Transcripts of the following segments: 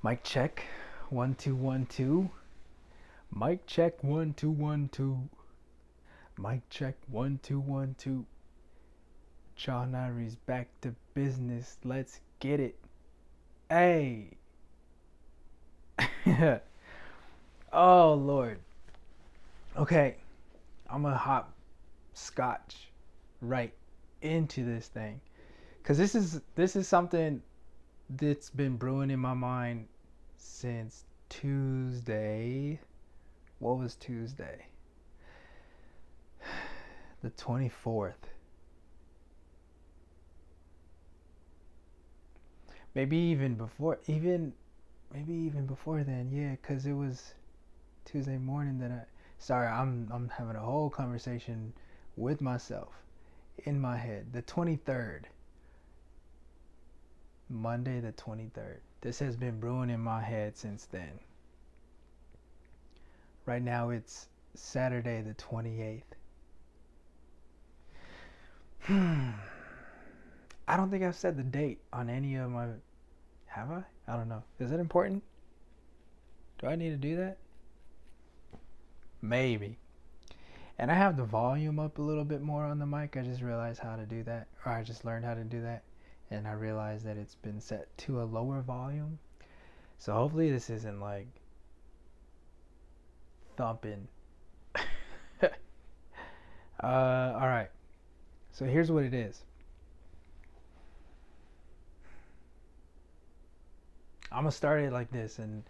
Mic check. 1 2 1 2. Mic check. 1 2 1 2. Mic check. 1 2 1 2. John Irie's back to business. Let's get it. Hey. Oh Lord. Okay. I'm gonna hop scotch right into this thing, cause this is something that's been brewing in my mind since Tuesday. What was Tuesday? The 24th. Maybe even before then, yeah, cuz it was Tuesday morning that I'm having a whole conversation with myself in my head. The 23rd. Monday the 23rd. This has been brewing in my head since then. Right now it's Saturday the 28th. I don't think I've said the date on any of my... Have I? I don't know. Is that important? Do I need to do that? Maybe. And I have the volume up a little bit more on the mic. I just realized how to do that. Or I just learned how to do that. And I realized that it's been set to a lower volume. So hopefully this isn't like thumping. Alright. So here's what it is. I'm gonna start it like this, and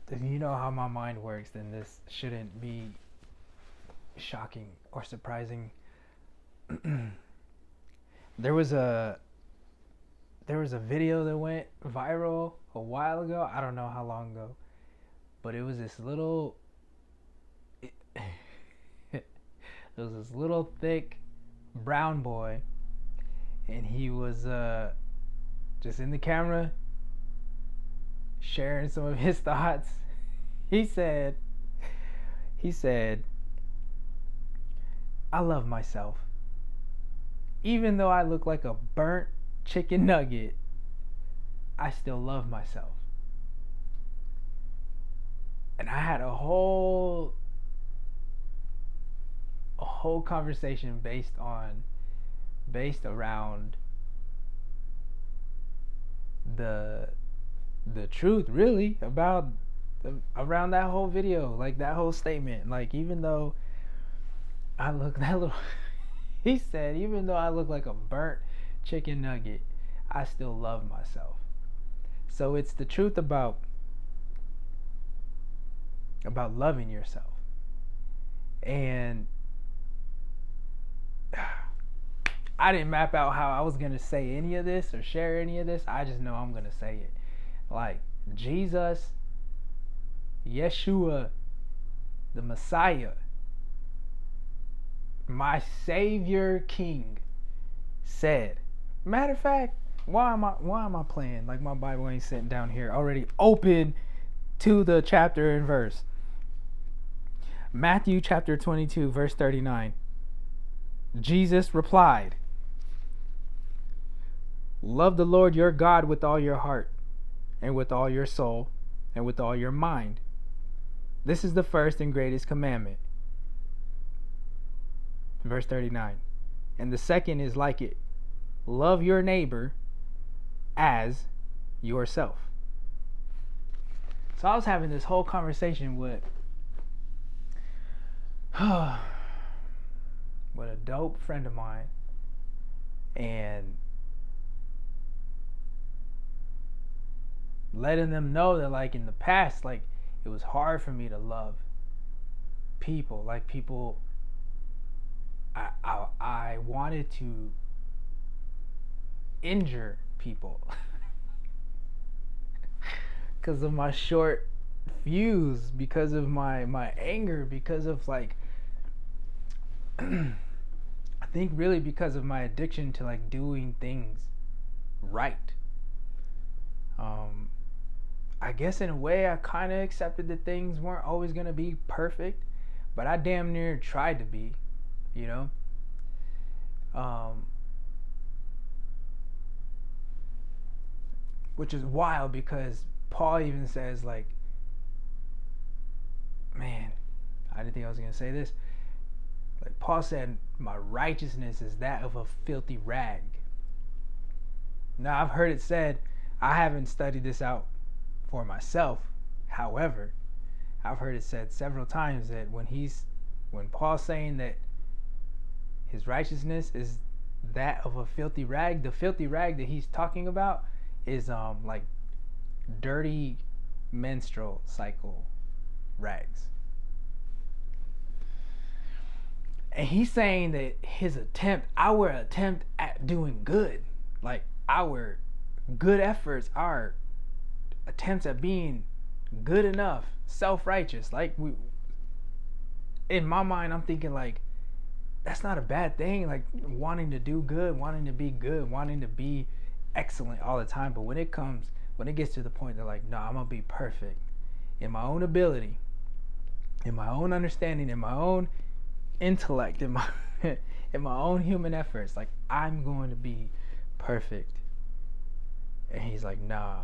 if you know how my mind works, then this shouldn't be shocking or surprising. There was a video that went viral a while ago. I don't know how long ago, but it was this little thick brown boy, and he was just in the camera sharing some of his thoughts. He said, I love myself. Even though I look like a burnt chicken nugget, I still love myself. And I had a whole conversation based around the truth, really, about around that whole video, like that whole statement. Like, even though I look that little he said, even though I look like a burnt chicken nugget, I still love myself. So it's the truth about loving yourself. And I didn't map out how I was gonna say any of this or share any of this. I just know I'm gonna say it. Like, Jesus, Yeshua, the Messiah, my Savior King, said. Matter of fact, why am I playing like my Bible ain't sitting down here already open to the chapter and verse? Matthew chapter 22 verse 39. Jesus replied, love the Lord your God with all your heart, and with all your soul, and with all your mind. This is the first and greatest commandment. Verse 39. And the second is like it. Love your neighbor as yourself. So I was having this whole conversation with a dope friend of mine, and letting them know that, like, in the past, like, it was hard for me to love people. Like, people, I wanted to injure people because of my short fuse, because of my anger, because of, like, I think really because of my addiction to, like, doing things right. I guess in a way I kind of accepted that things weren't always going to be perfect, but I damn near tried to be, you know? which is wild because Paul even says, like, man, I didn't think I was going to say this. Like Paul said, my righteousness is that of a filthy rag. Now, I've heard it said, I haven't studied this out for myself. However, I've heard it said several times that when Paul's saying that his righteousness is that of a filthy rag, the filthy rag that he's talking about is like dirty menstrual cycle rags. And he's saying that our attempt at doing good, like our good efforts, our attempts at being good enough, self-righteous, like in my mind, I'm thinking like, that's not a bad thing, like wanting to do good, wanting to be good, wanting to be excellent all the time. But when it gets to the point that like, no, I'm gonna be perfect in my own ability, in my own understanding, in my own intellect, in my in my own human efforts, like I'm going to be perfect. And he's like, nah,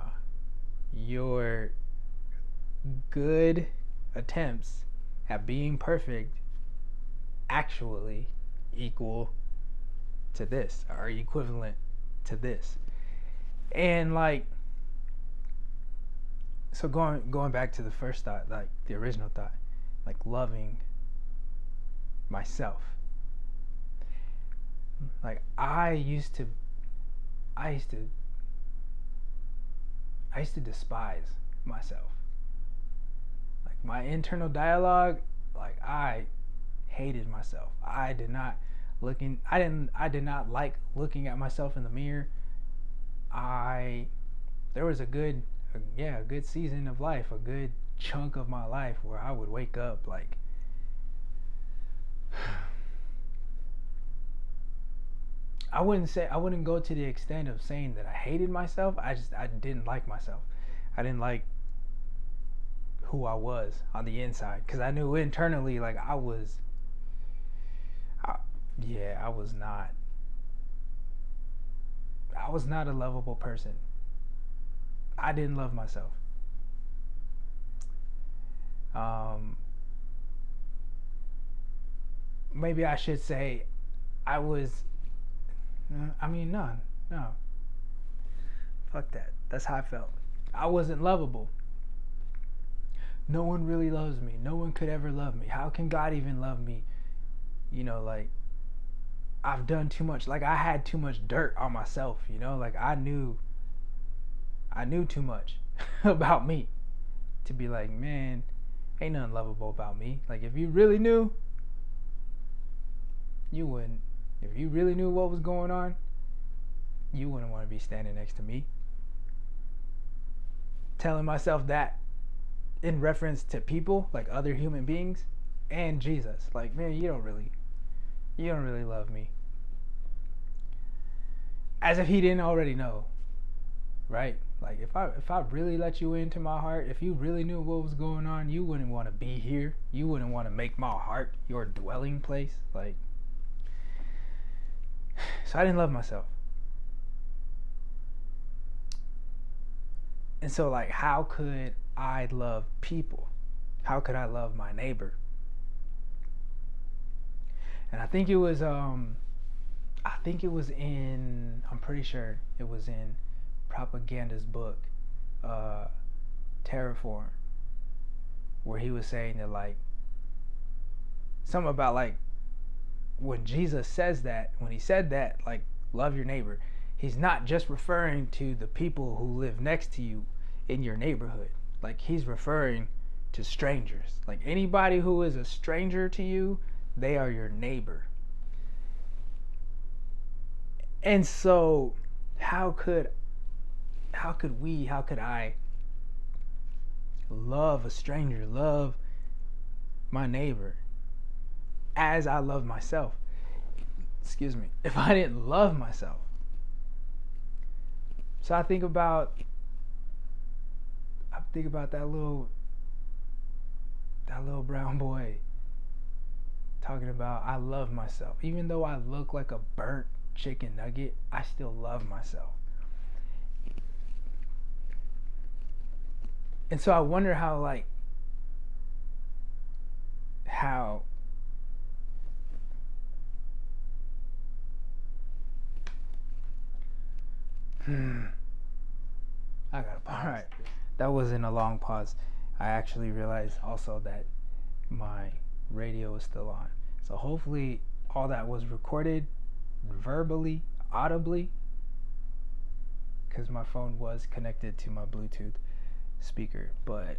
your good attempts at being perfect actually equal to this, are equivalent to this. And like, so going back to the first thought, like the original thought, like loving myself. Like I used to despise myself. Like my internal dialogue, like I hated myself. I did not like looking at myself in the mirror. There was a good season of life, a good chunk of my life where I would wake up like I wouldn't go to the extent of saying that I hated myself. I didn't like myself. I didn't like who I was on the inside, because I knew internally like I was not a lovable person. I didn't love myself. Maybe I should say no. Fuck that. That's how I felt. I wasn't lovable. No one really loves me. No one could ever love me. How can God even love me? You know, like I've done too much. Like I had too much dirt on myself, you know? Like I knew too much about me to be like, man, ain't nothing lovable about me. Like if you really knew, you wouldn't. If you really knew what was going on, you wouldn't want to be standing next to me. Telling myself that in reference to people, like other human beings, and Jesus. Like, man, you don't really love me. As if he didn't already know, right? Like if I really let you into my heart, if you really knew what was going on, you wouldn't want to be here. You wouldn't want to make my heart your dwelling place. Like, so I didn't love myself. And so like, how could I love people? How could I love my neighbor? And I think it was I'm pretty sure it was in Propaganda's book, Terraform, where he was saying that like something about like when Jesus says that, when he said that, like love your neighbor, he's not just referring to the people who live next to you in your neighborhood. Like he's referring to strangers. Like anybody who is a stranger to you, they are your neighbor. And so how could I love a stranger, love my neighbor as I love myself? Excuse me. If I didn't love myself. So I think about that little brown boy talking about I love myself. Even though I look like a burnt chicken nugget, I still love myself. And so I wonder how, like, how I got a pause. All right. That wasn't a long pause. I actually realized also that my radio is still on. So hopefully all that was recorded verbally, audibly, because my phone was connected to my Bluetooth speaker, but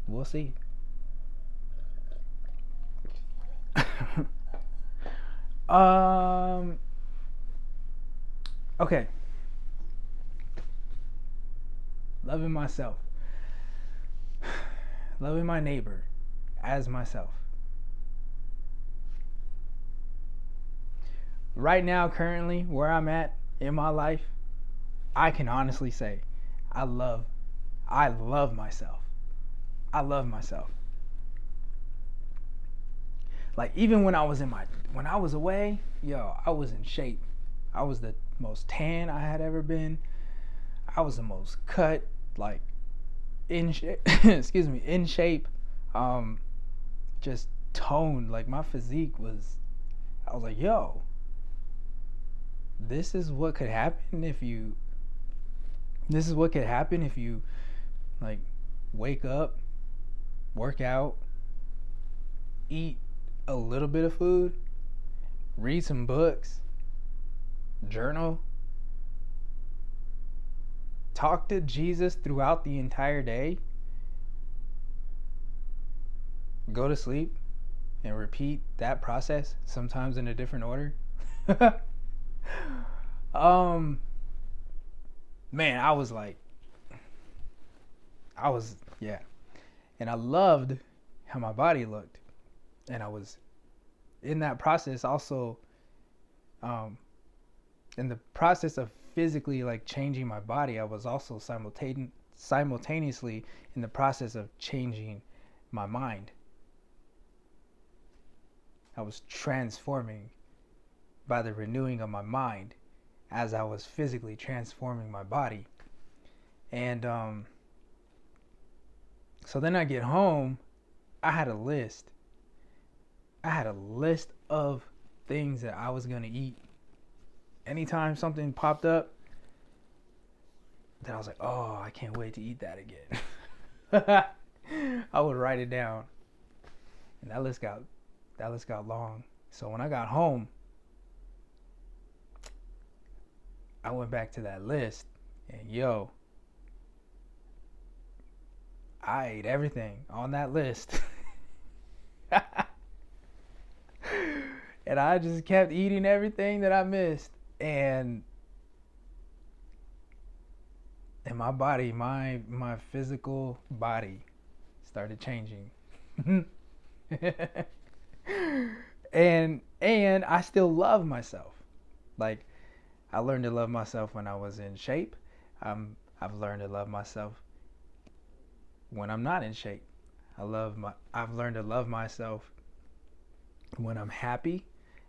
we'll see. Okay. Loving myself. Loving my neighbor as myself. Right now, currently, where I'm at in my life, I can honestly say I love myself. I love myself. Like, even when I was away, I was in shape. I was the most tan I had ever been. I was the most cut, like, in shape. Excuse me, in shape. Just toned. Like, my physique was. I was like, this is what could happen if you. This is what could happen if you, like, wake up, work out, eat a little bit of food, read some books, journal, talk to Jesus throughout the entire day, go to sleep, and repeat that process, sometimes in a different order. Man, I was, and I loved how my body looked, and I was in that process also, in the process of physically, like, changing my body, I was also simultaneously in the process of changing my mind. I was transforming by the renewing of my mind as I was physically transforming my body. And so then I get home, I had a list of things that I was gonna eat. Anytime something popped up, then I was like, oh, I can't wait to eat that again. I would write it down, and that list got long. So when I got home, I went back to that list, and I ate everything on that list. And I just kept eating everything that I missed, and my body, my physical body started changing. and I still love myself. Like, I learned to love myself when I was in shape. I've learned to love myself when I'm not in shape. I've learned to love myself when I'm happy.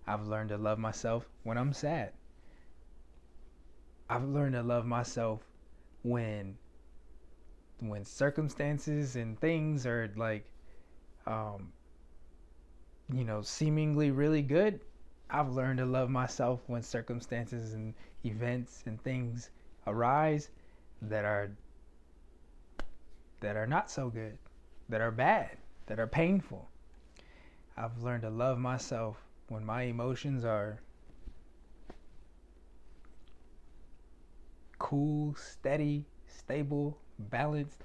I've learned to love myself when I'm sad. I've learned to love myself when circumstances and things are, like, seemingly really good. I've learned to love myself when circumstances and events and things arise that are not so good, that are bad, that are painful. I've learned to love myself when my emotions are cool, steady, stable, balanced.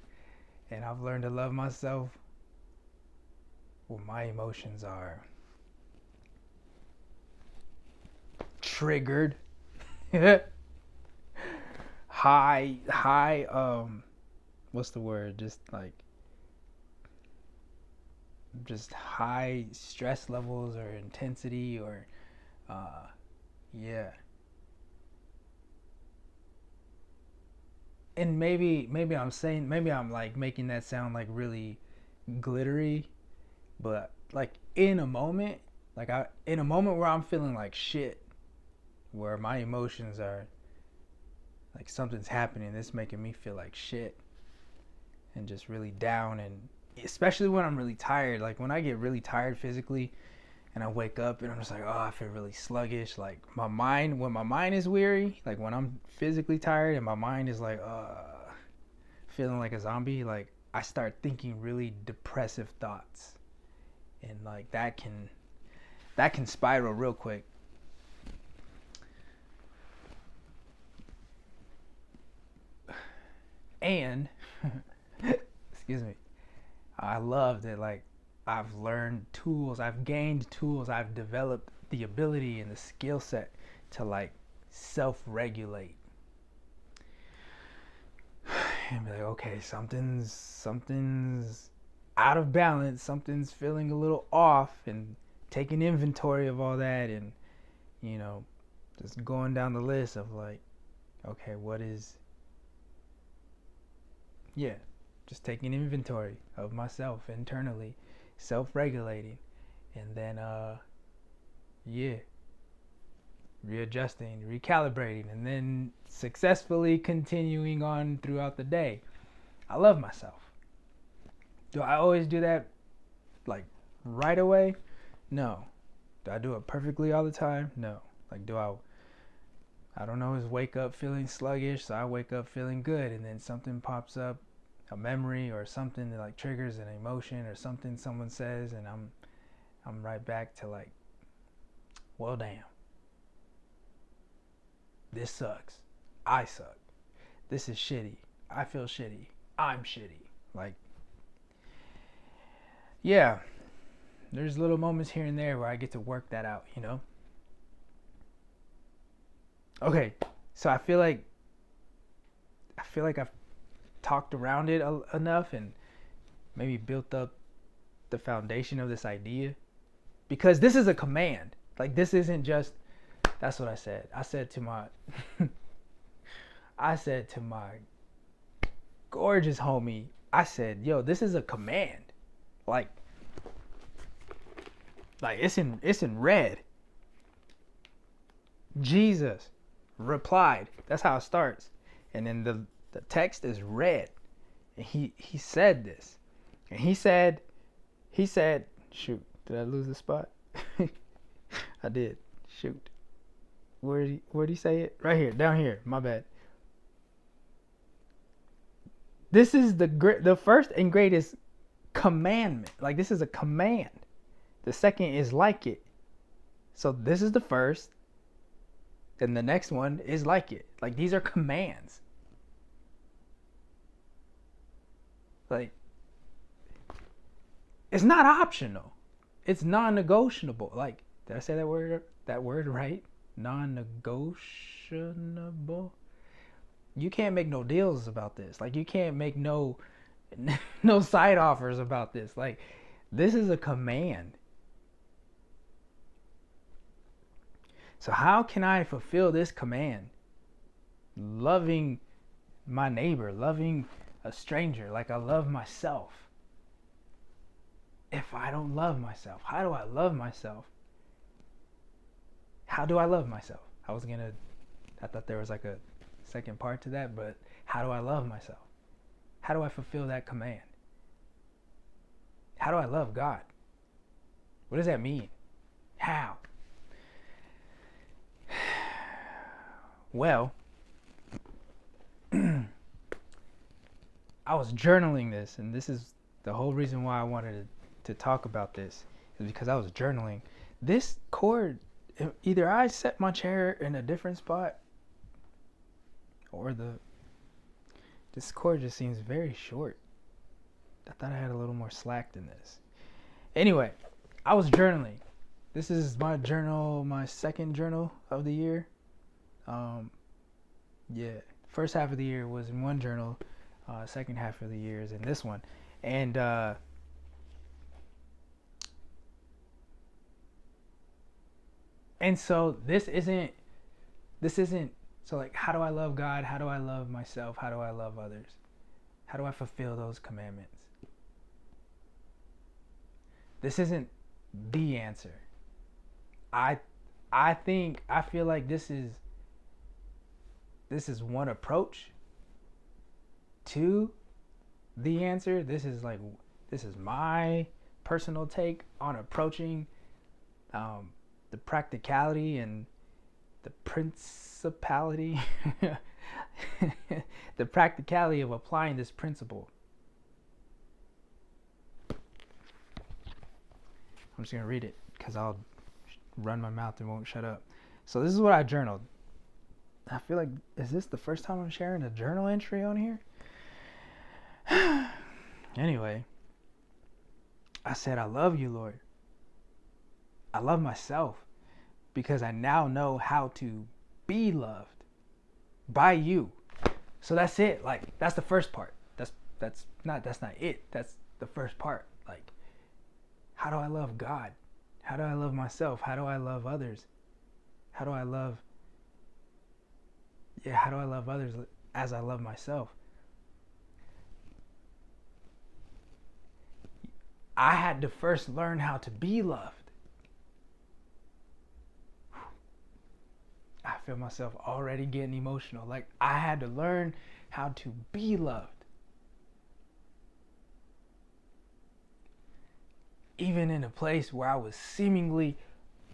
And I've learned to love myself when my emotions are triggered. high, what's the word? Just high stress levels or intensity, or and maybe I'm like making that sound like really glittery, but like in a moment where I'm feeling like shit, where my emotions are like something's happening that's making me feel like shit, and just really down, and especially when I'm really tired. Like when I get really tired physically and I wake up and I'm just like, oh, I feel really sluggish. Like when my mind is weary, like when I'm physically tired and my mind is like, feeling like a zombie, like I start thinking really depressive thoughts, and like that can spiral real quick. And excuse me, I love that, like I've learned tools, I've gained tools, I've developed the ability and the skill set to like self-regulate and be like, okay, something's out of balance, something's feeling a little off, and taking inventory of all that, and just going down the list of like, okay, what is, yeah, just taking inventory of myself internally, self-regulating, and then readjusting, recalibrating, and then successfully continuing on throughout the day. I love myself. Do I always do that like right away? No. Do I do it perfectly all the time? No. Like, do I don't know, is wake up feeling sluggish, so I wake up feeling good, and then something pops up, a memory or something that like triggers an emotion or something someone says, and I'm right back to like, well, damn, this sucks, I suck, this is shitty, I feel shitty, I'm shitty. Like, yeah, there's little moments here and there where I get to work that out, Okay, so I feel like I've talked around it enough and maybe built up the foundation of this idea, because this is a command. Like, this isn't just, that's what I said. I said to my gorgeous homie, I said, yo, this is a command. Like it's in red. Jesus replied. That's how it starts. And then the text is red. And he said this. And he said, shoot, did I lose the spot? I did. Shoot. Where'd he say it? Right here, down here. My bad. This is the first and greatest commandment. Like, this is a command. The second is like it. So this is the first. And the next one is like it. Like, these are commands. Like, it's not optional. It's non-negotiable. Like, did I say that word right? Non-negotiable. You can't make no deals about this. Like, you can't make no side offers about this. Like, this is a command. So how can I fulfill this command? Loving my neighbor, loving a stranger like I love myself. If I don't love myself, how do I love myself? How do I love myself? I thought there was like a second part to that, but how do I love myself? How do I fulfill that command? How do I love God? What does that mean? How? Well, I was journaling this, and this is the whole reason why I wanted to talk about this, is because I was journaling. This cord, either I set my chair in a different spot, or this cord just seems very short. I thought I had a little more slack than this. Anyway, I was journaling. This is my journal, my second journal of the year. First half of the year was in one journal, second half of the year is in this one, and so this isn't so, like, how do I love God? How do I love myself? How do I love others? How do I fulfill those commandments? This isn't the answer. I feel like this is one approach to the answer. This is my personal take on approaching the practicality and the principality, the practicality of applying this principle. I'm just going to read it because I'll run my mouth and won't shut up. So this is what I journaled. I feel like, is this the first time I'm sharing a journal entry on here? Anyway, I said, I love you, Lord. I love myself because I now know how to be loved by you. So that's it. Like, that's the first part. That's not it. That's the first part. Like, how do I love God? How do I love myself? How do I love others? How do I love others as I love myself? I had to first learn how to be loved. I feel myself already getting emotional. Like, I had to learn how to be loved. Even in a place where I was seemingly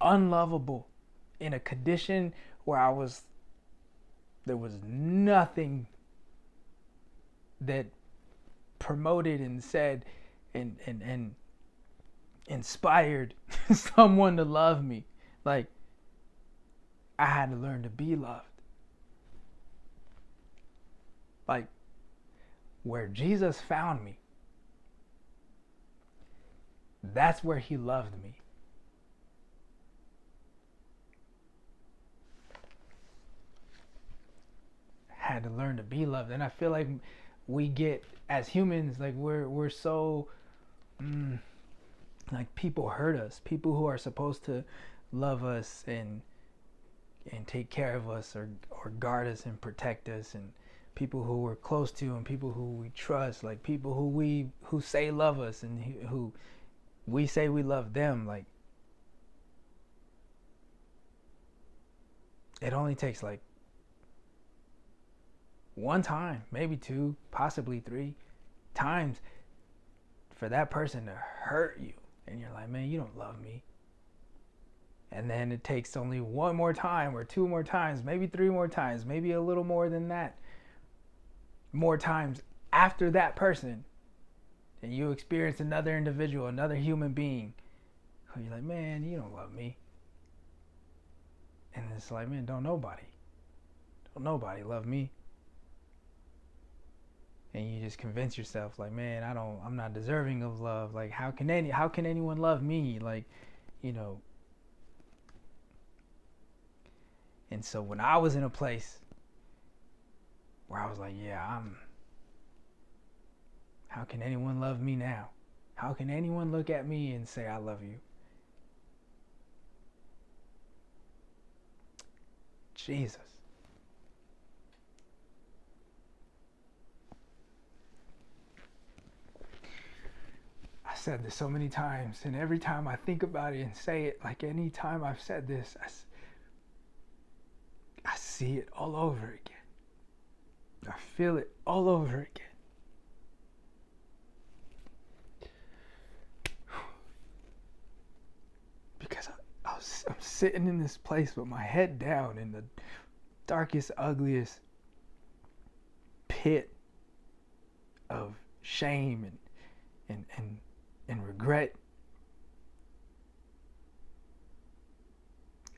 unlovable, in a condition where there was nothing that promoted and said and inspired someone to love me. Like, I had to learn to be loved. Like, where Jesus found me, that's where he loved me. Had to learn to be loved. And I feel like we get, as humans, like we're so like, people hurt us. People who are supposed to love us and take care of us or guard us and protect us, and people who we're close to and people who we trust, like people who say love us and who we say we love them. Like, it only takes like one time, maybe two, possibly three times for that person to hurt you, and you're like, man, you don't love me. And then it takes only one more time or two more times, maybe three more times, maybe a little more than that, more times after that person, and you experience another individual, another human being, who you're like, man, you don't love me. And it's like, man, don't nobody love me. And you just convince yourself, like, man, I'm not deserving of love. Like, how can anyone love me? Like, you know. And so when I was in a place where I was like, yeah, how can anyone love me now? How can anyone look at me and say, I love you? Jesus. I said this so many times, and every time I think about it and say it, like, any time I've said this, I see it all over again. I feel it all over again. Because I'm sitting in this place with my head down in the darkest, ugliest pit of shame and regret.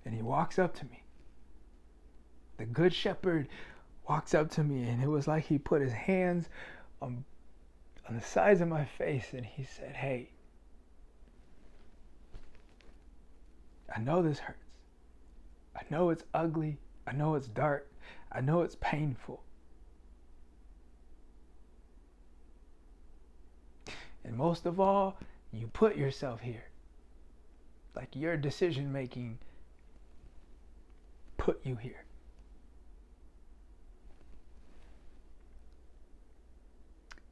And he walks up to me. The good shepherd walks up to me, and it was like he put his hands on the sides of my face, and he said, hey, I know this hurts. I know it's ugly. I know it's dark. I know it's painful. And most of all, you put yourself here. Like, your decision making put you here.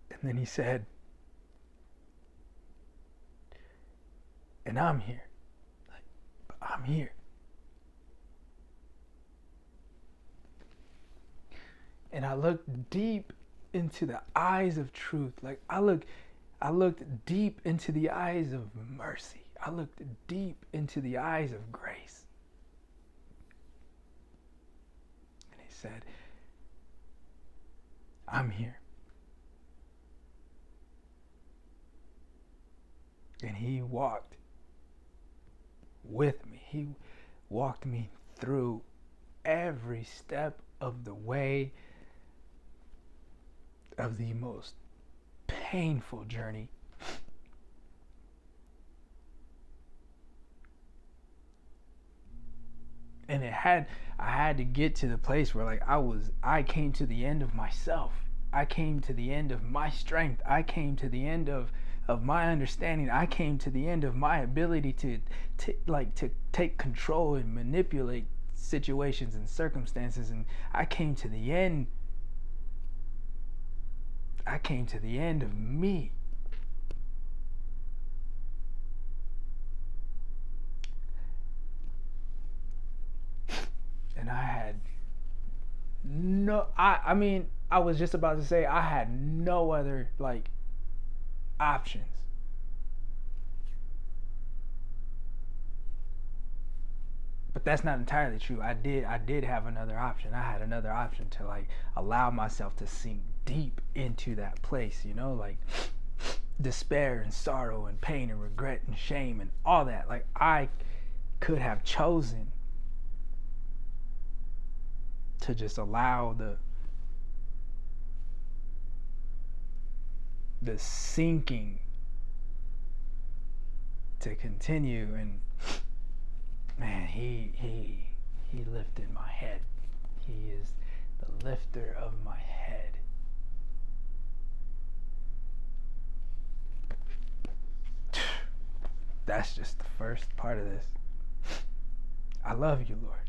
And then he said, and I'm here. Like, but I'm here. And I looked deep into the eyes of truth. Like I looked deep into the eyes of mercy. I looked deep into the eyes of grace. And he said, I'm here. And he walked with me. He walked me through every step of the way of the most painful journey. And I had to get to the place where like I came to the end of myself. I came to the end of my strength. I came to the end of my understanding. I came to the end of my ability to take control and manipulate situations and circumstances. And I came to the end of me. And I had I was just about to say I had no other like options. But that's not entirely true. I did have another option. I had another option to like allow myself to sink deep into that place, like despair and sorrow and pain and regret and shame and all that. Like I could have chosen to just allow the sinking to continue, and man, he lifted my head. He is the lifter of my head. That's just the first part of this. I love you, Lord.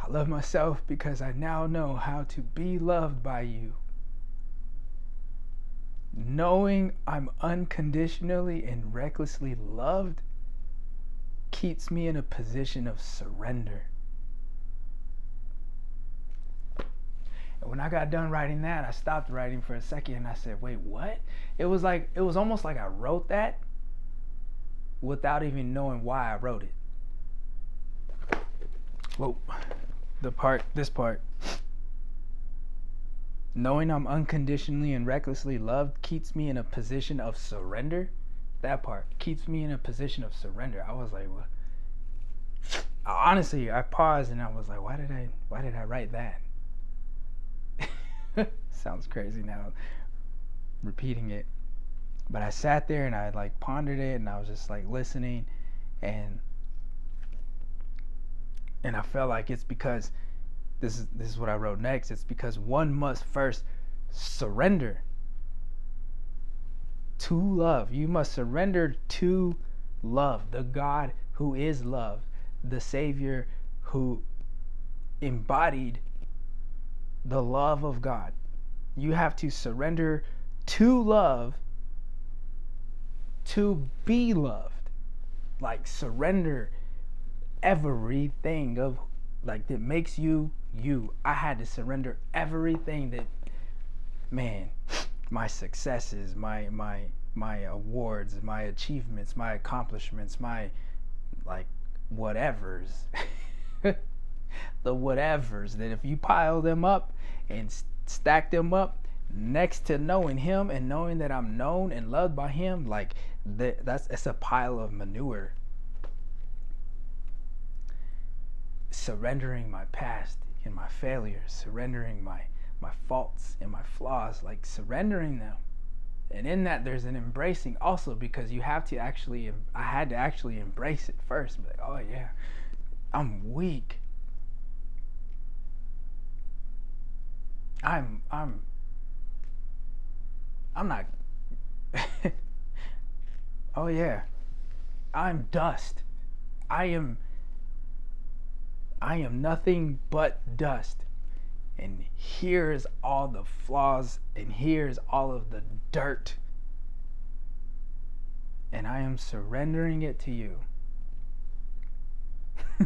I love myself because I now know how to be loved by you. Knowing I'm unconditionally and recklessly loved keeps me in a position of surrender. And when I got done writing that, I stopped writing for a second and I said, wait, what? It was almost like I wrote that without even knowing why I wrote it. Whoa. This part. Knowing I'm unconditionally and recklessly loved keeps me in a position of surrender. That part keeps me in a position of surrender. I was like, what? Honestly, I paused and I was like, why did I write that? Sounds crazy now, repeating it. But I sat there and I like pondered it and I was just like listening, and I felt like it's because this is what I wrote next. It's because one must first surrender to love. You must surrender to love, the God who is love, the Savior who embodied the love of God. You have to surrender to love to be loved. Like surrender everything of like that makes you you. I had to surrender everything that, man, my successes, my awards, my achievements, my accomplishments, my like whatevers, the whatevers, that if you pile them up and stack them up next to knowing him and knowing that I'm known and loved by him, like it's a pile of manure. Surrendering my past and my failures, surrendering my faults and my flaws, like surrendering them. And in that there's an embracing also, because you have to actually, I had to actually embrace it first. Like, oh yeah, I'm weak. I'm not oh yeah, I'm dust. I am nothing but dust. And here's all the flaws, and here's all of the dirt. And I am surrendering it to you.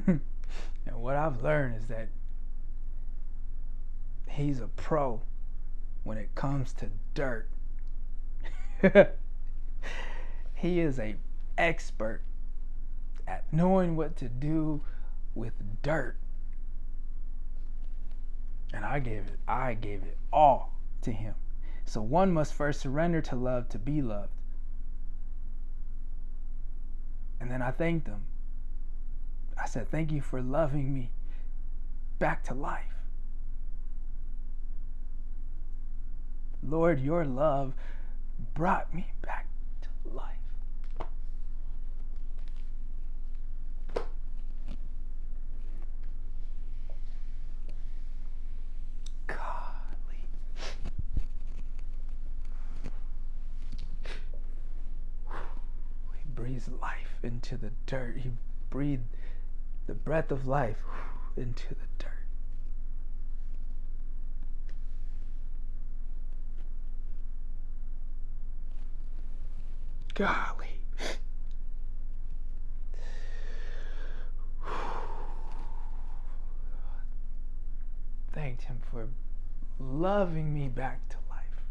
And what I've learned is that he's a pro when it comes to dirt. He is a expert at knowing what to do with dirt. And I gave it all to him. So one must first surrender to love to be loved. And then I thanked him. I said, thank you for loving me back to life. Lord, your love brought me back to life. Golly. He breathes life into the dirt. He breathed the breath of life into the dirt. Golly. Thanked him for loving me back to life.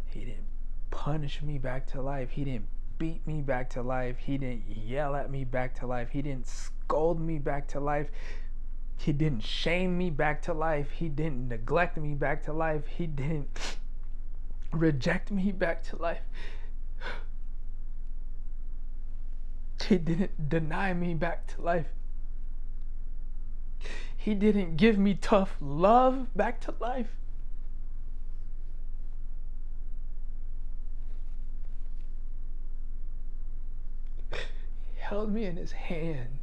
He didn't punish me back to life. He didn't beat me back to life. He didn't yell at me back to life. He didn't scold me back to life. He didn't shame me back to life. He didn't neglect me back to life. He didn't reject me back to life. He didn't deny me back to life. He didn't give me tough love back to life. He held me in his hands.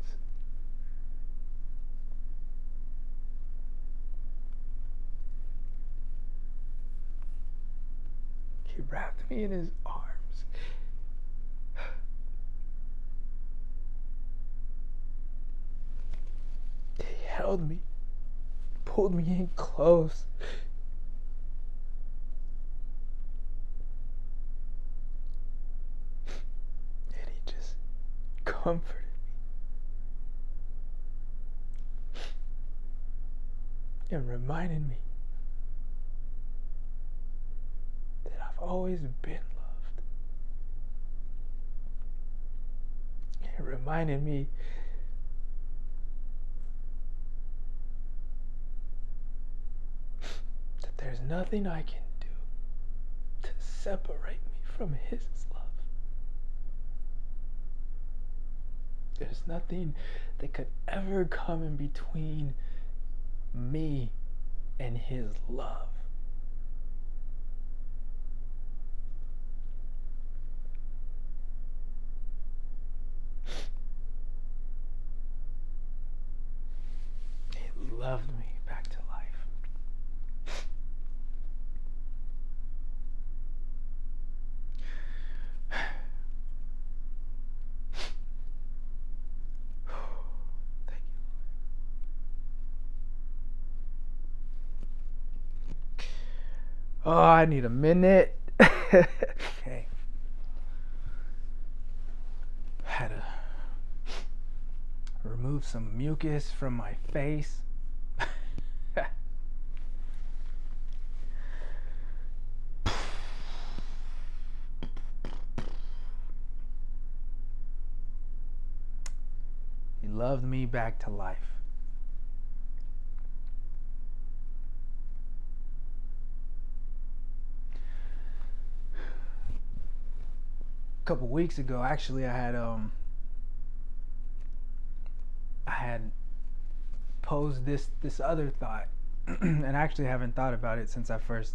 He wrapped me in his arms. He held me, pulled me in close. And he just comforted me and reminded me that I've always been loved. It reminded me that there's nothing I can do to separate me from his love. There's nothing that could ever come in between me and his love. He loved me back to life. Thank you. Oh, I need a minute. Okay. Had to remove some mucus from my face. He loved me back to life. A couple weeks ago, actually, I had posed this other thought, and I actually haven't thought about it since I first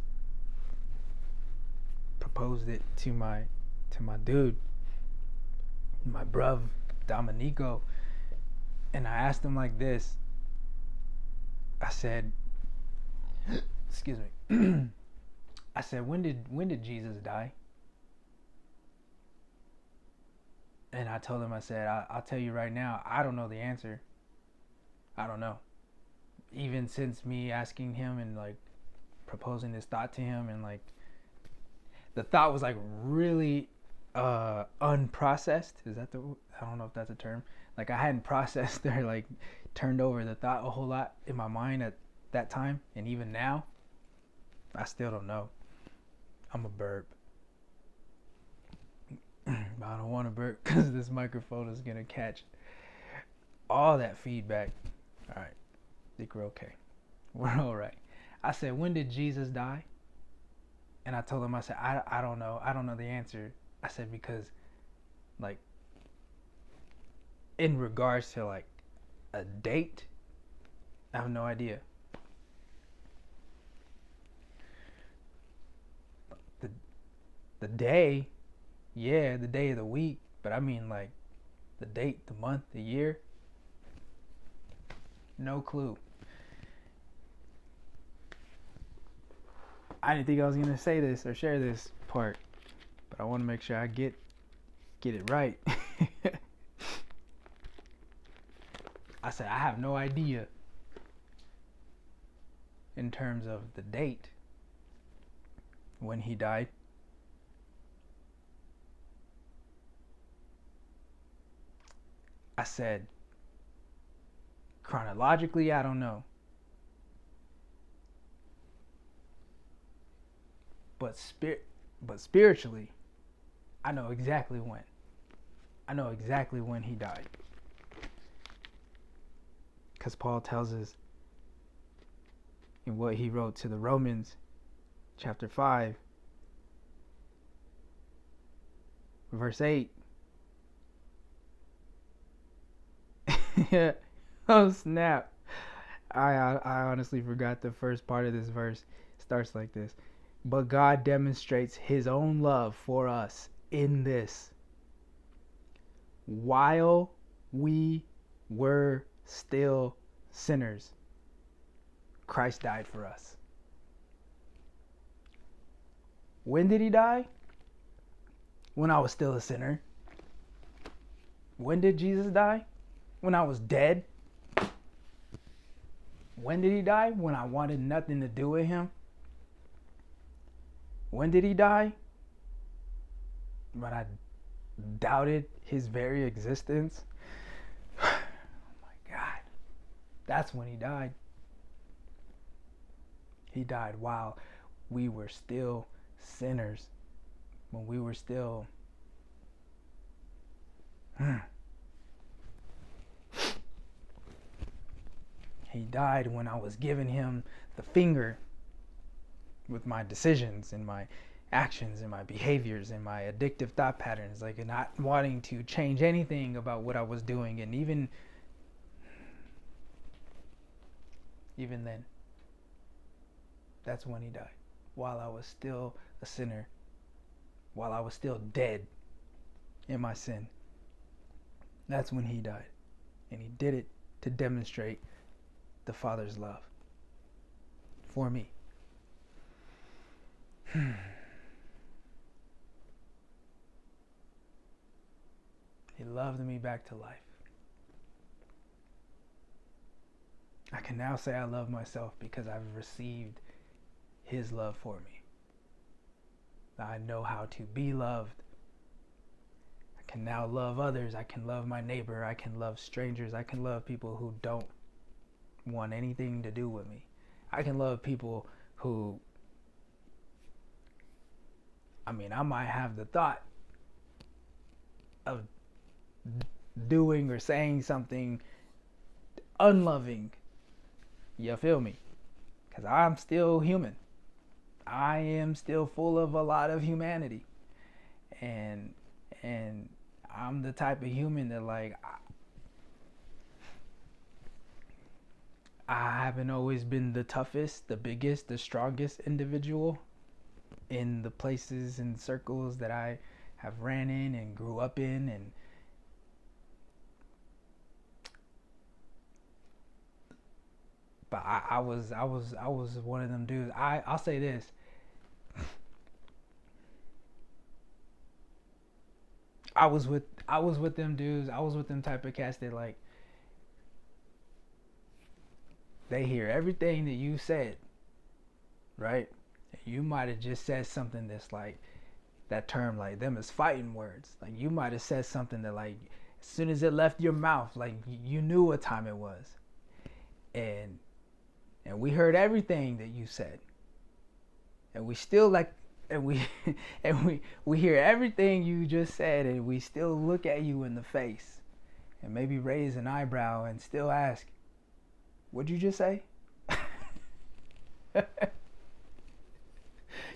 proposed it to my dude, my bruv Dominico, and I asked him like this. I said, excuse me. I said, when did Jesus die? And I told him, I said, I'll tell you right now, I don't know the answer. I don't know. Even since me asking him and like proposing this thought to him, and like the thought was like really unprocessed. Is that I don't know if that's a term. Like I hadn't processed or like turned over the thought a whole lot in my mind that time, and even now, I still don't know. I'm a burp. But I don't want to burp because this microphone is going to catch all that feedback. All right. I think we're okay. We're all right. I said, when did Jesus die? And I told him, I said, I don't know. I don't know the answer. I said, because, like, in regards to, like, a date, I have no idea. The day, yeah, the day of the week, but I mean, like, the date, the month, the year, no clue. I didn't think I was gonna say this or share this part, but I want to make sure I get it right. I said I have no idea in terms of the date when he died. I said chronologically, I don't know. But spiritually, I know exactly when. I know exactly when he died. Because Paul tells us in what he wrote to the Romans, chapter 5, verse 8. Oh, snap. I honestly forgot the first part of this verse. It starts like this. But God demonstrates his own love for us in this: while we were still sinners, Christ died for us. When did he die? When I was still a sinner. When did Jesus die? When I was dead. When did he die? When I wanted nothing to do with him. When did he die? When I doubted his very existence. Oh my God. That's when he died. He died while we were still sinners. When we were still... He died when I was giving him the finger with my decisions and my actions and my behaviors and my addictive thought patterns, like not wanting to change anything about what I was doing. And even then, that's when he died, while I was still a sinner, while I was still dead in my sin. That's when he died. And he did it to demonstrate the Father's love for me. He loved me back to life. I can now say I love myself because I've received his love for me. I know how to be loved. I can now love others. I can love my neighbor. I can love strangers. I can love people who don't want anything to do with me. I can love people who, I might have the thought of doing or saying something unloving. You feel me? Because I'm still human. I am still full of a lot of humanity. And I'm the type of human that, like, I haven't always been the toughest, the biggest, the strongest individual in the places and circles that I have ran in and grew up in. And but I was one of them dudes. I'll say this. I was with them dudes. I was with them type of cats that, like, they hear everything that you said, right? You might have just said something that's like, that term, like, them is fighting words. Like, you might have said something that, like, as soon as it left your mouth, like, you knew what time it was. And and we heard everything that you said, and we still like, and we and we hear everything you just said, and we still look at you in the face and maybe raise an eyebrow and still ask, what'd you just say?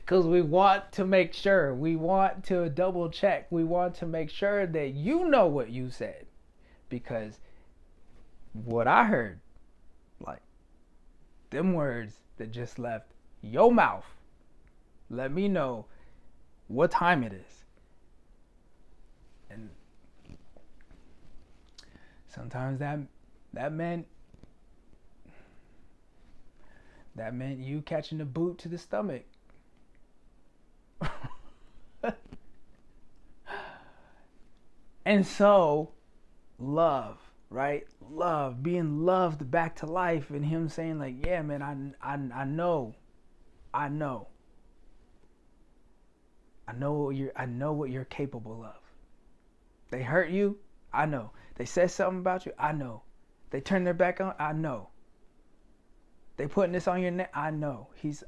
Because we want to make sure, we want to double check, we want to make sure that you know what you said. Because what I heard, like, them words that just left your mouth, let me know what time it is. And sometimes that meant you catching the boot to the stomach. And so, love, right? Love, being loved back to life, and him saying like, yeah, man, I know what you're capable of. They hurt you, I know. They said something about you, I know. They turned their back on, I know. They putting this on your neck, I know. He's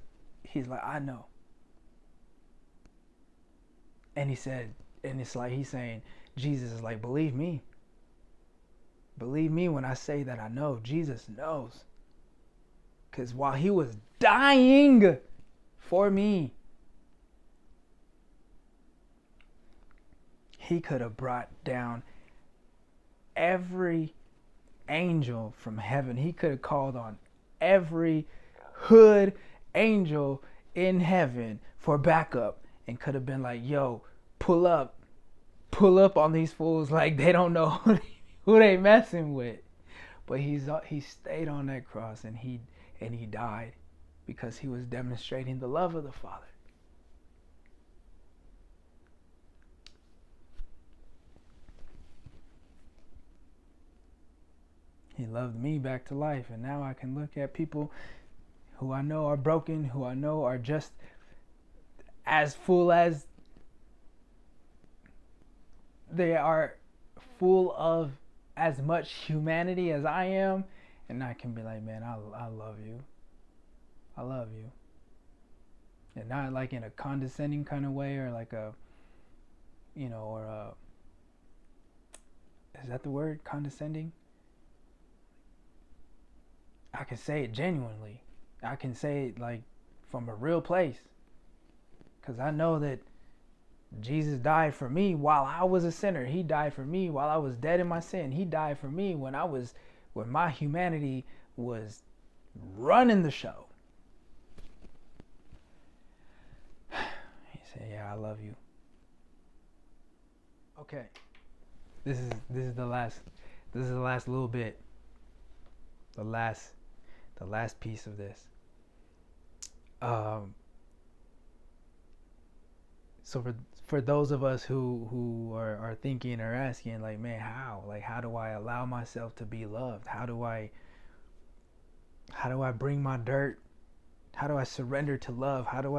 like, I know. And he said, and it's like he's saying, Jesus is like, believe me. Believe me when I say that I know. Jesus knows. Because while he was dying for me, he could have brought down every angel from heaven. He could have called on every hood angel in heaven for backup and could have been like, yo, pull up on these fools like they don't know who they messing with. But he stayed on that cross and he died because he was demonstrating the love of the Father. He loved me back to life, and now I can look at people who I know are broken, who I know are just as full as they are full of as much humanity as I am, and I can be like, man, I love you. I love you. And not like in a condescending kind of way, or like a, you know, or a, is that the word, condescending? I can say it genuinely. I can say it like from a real place. Because I know that Jesus died for me while I was a sinner. He died for me while I was dead in my sin. He died for me when my humanity was running the show. He said, yeah, I love you. Okay. This is the last little bit. The last piece of this. So for those of us who are thinking or asking, like, man, how do I allow myself to be loved? How do I bring my dirt? How do I surrender to love? How do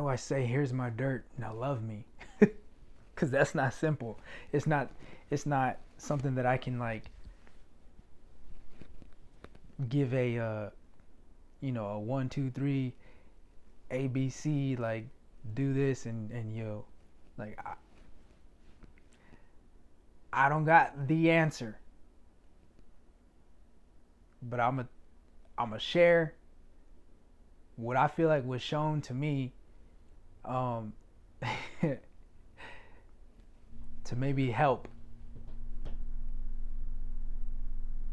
I say, here's my dirt, now love me? Because that's not simple. It's not something that I can like give a 1, 2, 3 ABC, like do this and yo, like I don't got the answer, but I'm a share what I feel like was shown to me, to maybe help.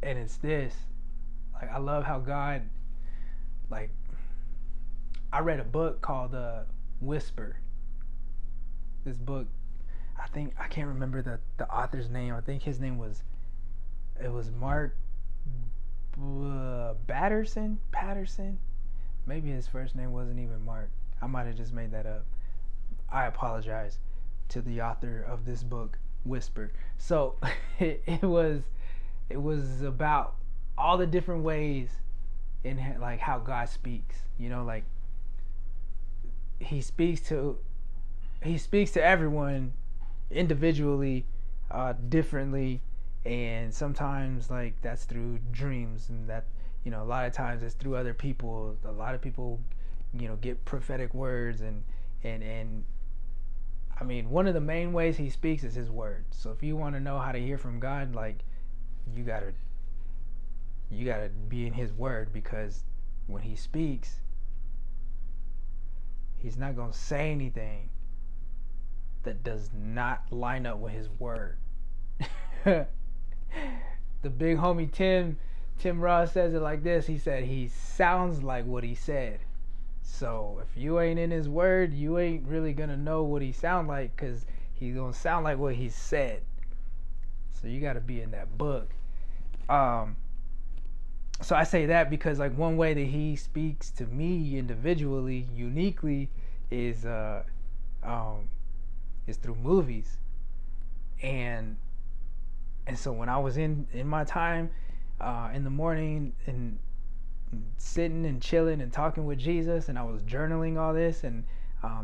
And it's this, like, I love how God, like, I read a book called Whisper. This book, I can't remember the author's name. I think his name was Mark Patterson. Maybe his first name wasn't even Mark. I might have just made that up. I apologize to the author of this book, Whisper. So it was about all the different ways in like how God speaks. You know, like he speaks to everyone individually, differently, And sometimes like that's through dreams, and that, you know, a lot of times it's through other people. A lot of people, you know, get prophetic words, and I mean, one of the main ways he speaks is his word. So if you want to know how to hear from God, like, you gotta be in his word, because when he speaks, he's not gonna say anything that does not line up with his word. The big homie Tim Ross says it like this. He said he sounds like what he said. So if you ain't in his word, you ain't really gonna know what he sound like, because he's gonna sound like what he said. So you gotta be in that book. So I say that because, like, one way that he speaks to me individually, uniquely, is through movies. And so when I was in my time in the morning and sitting and chilling and talking with Jesus, and I was journaling all this, and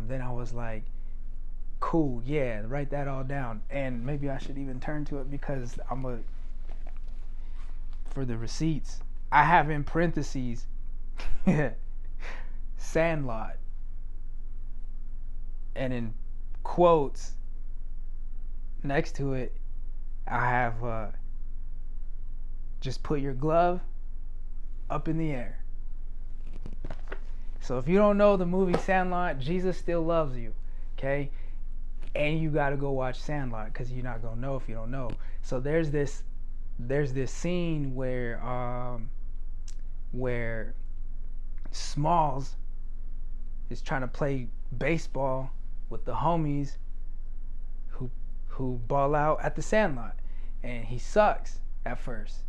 then I was like, cool, yeah, write that all down. And maybe I should even turn to it, because for the receipts, I have in parentheses Sandlot, and in quotes next to it I have just put your glove up in the air. So if you don't know the movie Sandlot, Jesus Still Loves You, okay? And you got to go watch Sandlot, because you're not gonna know if you don't know. So there's this scene where Smalls is trying to play baseball with the homies who ball out at the Sandlot, and he sucks at first.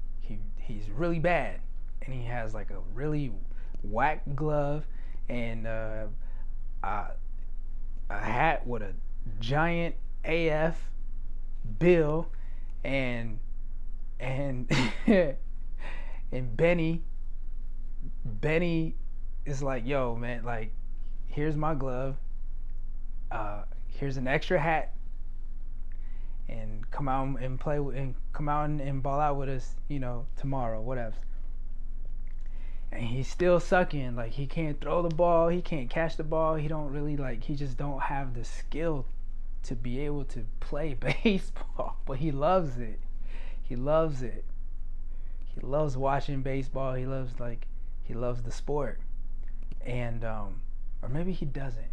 He's really bad, and he has like a really whack glove and a hat with a giant AF bill, and and Benny is like, yo man, like, here's my glove, here's an extra hat, and come out and play and come out and ball out with us, you know, tomorrow, whatever. And he's still sucking. Like, he can't throw the ball, he can't catch the ball, he don't really, like, he just don't have the skill to be able to play baseball. But he loves it. He loves it. He loves watching baseball. He loves the sport. And or maybe he doesn't.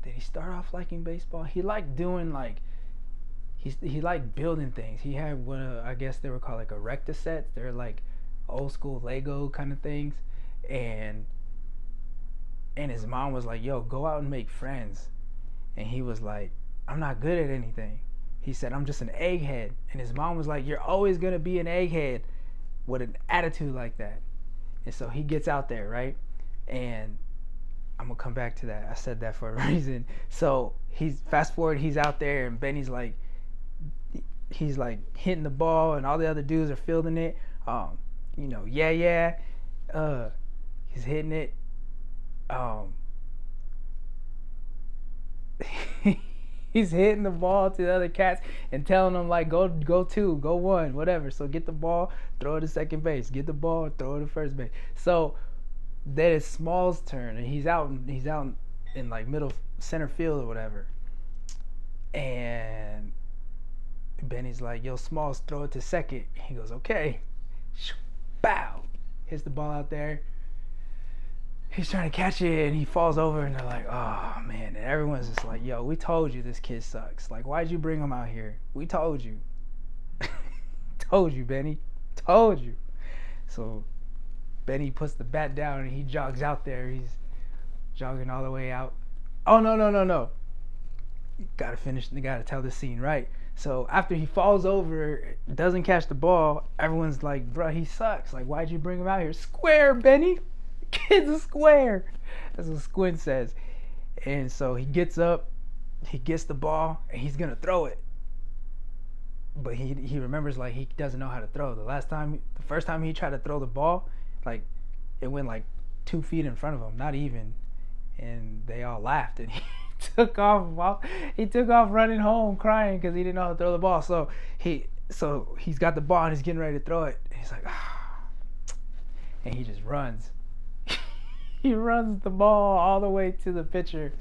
Did he start off liking baseball? He liked doing, like, he liked building things. He had what I guess they were called like erecta sets. They're like old school Lego kind of things. And his mom was like, yo, go out and make friends. And he was like, I'm not good at anything. He said, I'm just an egghead. And his mom was like, you're always gonna be an egghead with an attitude like that. And so he gets out there, right? And I'm gonna come back to that. I said that for a reason. So he's fast forward, he's out there, and Benny's like, he's like hitting the ball, and all the other dudes are fielding it. You know, he's hitting it. He's hitting the ball to the other cats and telling them, like, go two, go one, whatever. So get the ball, throw it to second base. Get the ball, throw it to first base. So then it's Small's turn, and he's out in like middle center field or whatever. And Benny's like, yo, Smalls, throw it to second. He goes, okay. Bow. Hits the ball out there. He's trying to catch it, and he falls over, and they're like, oh man. And everyone's just like, yo, we told you this kid sucks. Like, why'd you bring him out here? We told you. Told you, Benny. Told you. So Benny puts the bat down, and he jogs out there. He's jogging all the way out. Oh, no. Gotta tell the scene right. So after he falls over, doesn't catch the ball, everyone's like, bro, he sucks. Like, why'd you bring him out here? Square, Benny. Kid's a square. That's what Squint says. And so he gets up, he gets the ball, and he's gonna throw it. But he remembers, like, he doesn't know how to throw. The first time he tried to throw the ball, like, it went like 2 feet in front of him, not even. And they all laughed, and he took off running home crying because he didn't know how to throw the ball. So So he's got the ball and he's getting ready to throw it. And he's like, ah. And he just runs. He runs the ball all the way to the pitcher.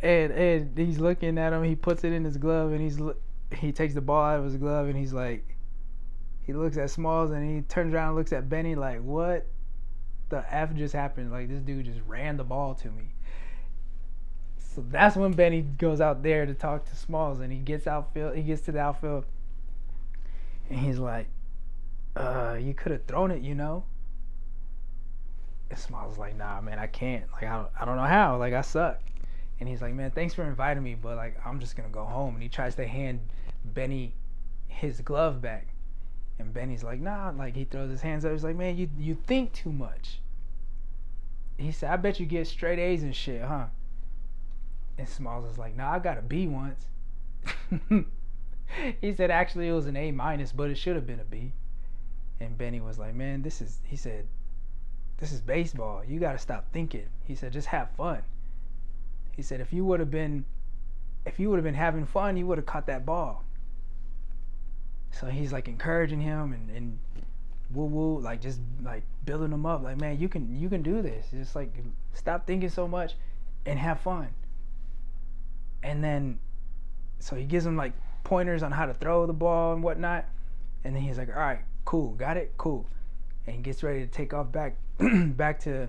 And he's looking at him. He puts it in his glove and he takes the ball out of his glove and he's like, he looks at Smalls and he turns around and looks at Benny like, what the F just happened? Like, this dude just ran the ball to me. So that's when Benny goes out there to talk to Smalls, and he gets to the outfield and he's like, you could have thrown it, you know? And Smalls is like, nah, man, I can't. Like, I don't know how. Like, I suck. And he's like, man, thanks for inviting me, but like, I'm just gonna go home. And he tries to hand Benny his glove back. And Benny's like, nah, like, he throws his hands up. He's like, man, you think too much. He said, I bet you get straight A's and shit, huh? And Smalls is like, nah, I got a B once. He said, actually, it was an A minus, but it should have been a B. And Benny was like, man, this is baseball. You got to stop thinking. He said, just have fun. He said, if you would have been having fun, you would have caught that ball. So he's like encouraging him and woo, like just like building him up. Like, man, you can do this. Just like stop thinking so much and have fun. And then, so he gives him like pointers on how to throw the ball and whatnot. And then he's like, all right, cool, got it, cool. And he gets ready to take off back to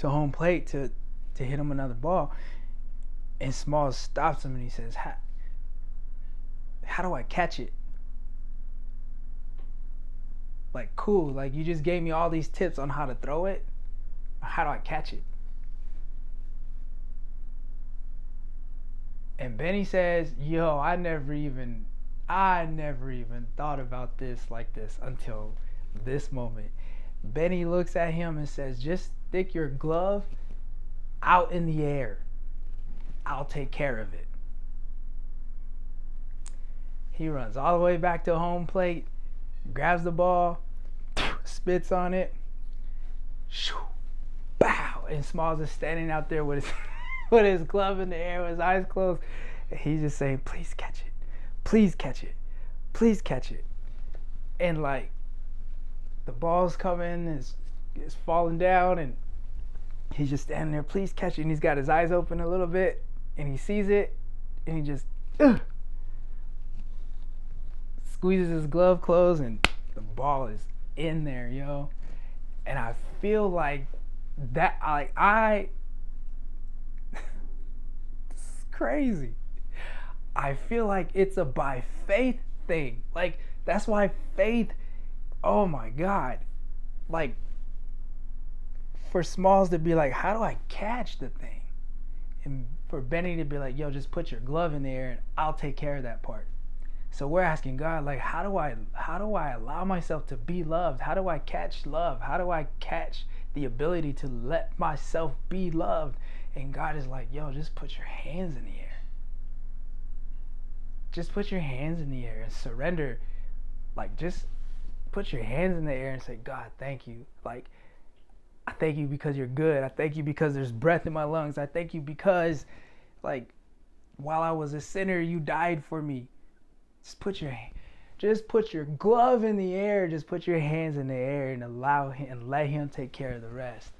home plate to hit him another ball. And Smalls stops him and he says, how do I catch it? Like, cool, like you just gave me all these tips on how to throw it. How do I catch it? And Benny says, yo, I never even thought about this like this until this moment. Benny looks at him and says, just stick your glove out in the air. I'll take care of it. He runs all the way back to home plate, grabs the ball, spits on it, shoo, bow, and Smalls is standing out there with his glove in the air with his eyes closed. And he's just saying, please catch it. Please catch it. Please catch it. And like the ball's coming, it's falling down, and he's just standing there, please catch it. And he's got his eyes open a little bit, and he sees it, and he just squeezes his glove closed, and the ball is in there, yo. And I feel like that, it's crazy. I feel like it's a by faith thing. Like, that's why faith, oh my God. Like, for Smalls to be like, how do I catch the thing? And for Benny to be like, yo, just put your glove in the air and I'll take care of that part. So we're asking God, like, how do I allow myself to be loved? How do I catch love? How do I catch the ability to let myself be loved? And God is like, yo, just put your hands in the air. Just put your hands in the air and surrender. Like, just put your hands in the air and say, God, thank you. Like, I thank you because you're good. I thank you because there's breath in my lungs. I thank you because, like, while I was a sinner, you died for me. Just put your glove in the air. Just put your hands in the air and allow him and let him take care of the rest.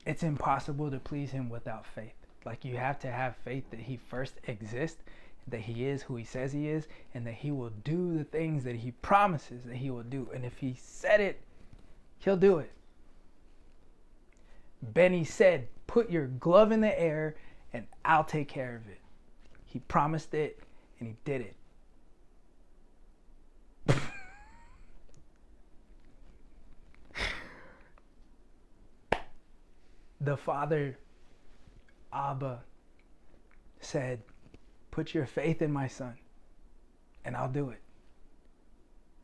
It's impossible to please him without faith. Like, you have to have faith that he first exists, that he is who he says he is, and that he will do the things that he promises that he will do. And if he said it, he'll do it. Benny said, put your glove in the air and I'll take care of it. He promised it and he did it. The Father, Abba, said, put your faith in my son and I'll do it.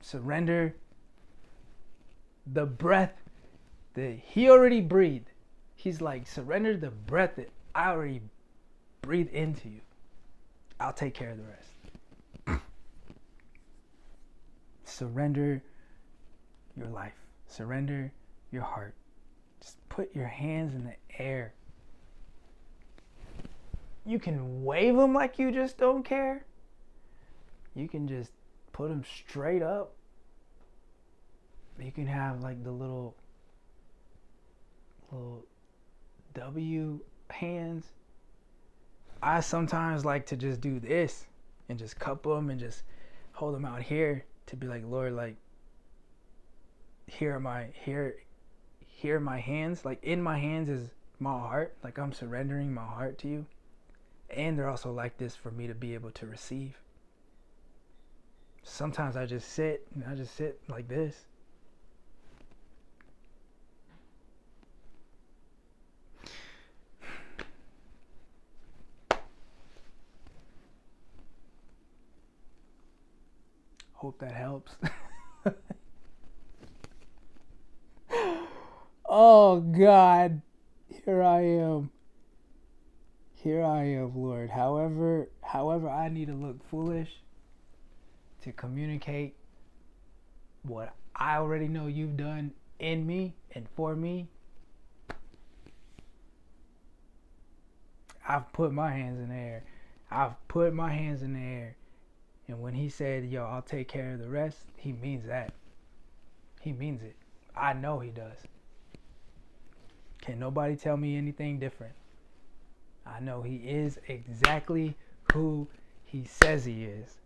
Surrender the breath that he already breathed. He's like, surrender the breath that I already breathed into you. I'll take care of the rest. Surrender your life. Surrender your heart. Just put your hands in the air You can wave them like you just don't care. You can just put them straight up. You can have like the little W hands. I sometimes like to just do this and just cup them and just hold them out here to be like, Lord, like, here are my hands. Like, in my hands is my heart. Like, I'm surrendering my heart to you. And they're also like this for me to be able to receive. Sometimes I just sit like this. Hope that helps. Oh God, here I am, Lord. However I need to look foolish to communicate what I already know you've done in me and for me. I've put my hands in the air. And when he said, yo, I'll take care of the rest, he means that. He means it. I know he does. Can't nobody tell me anything different. I know he is exactly who he says he is.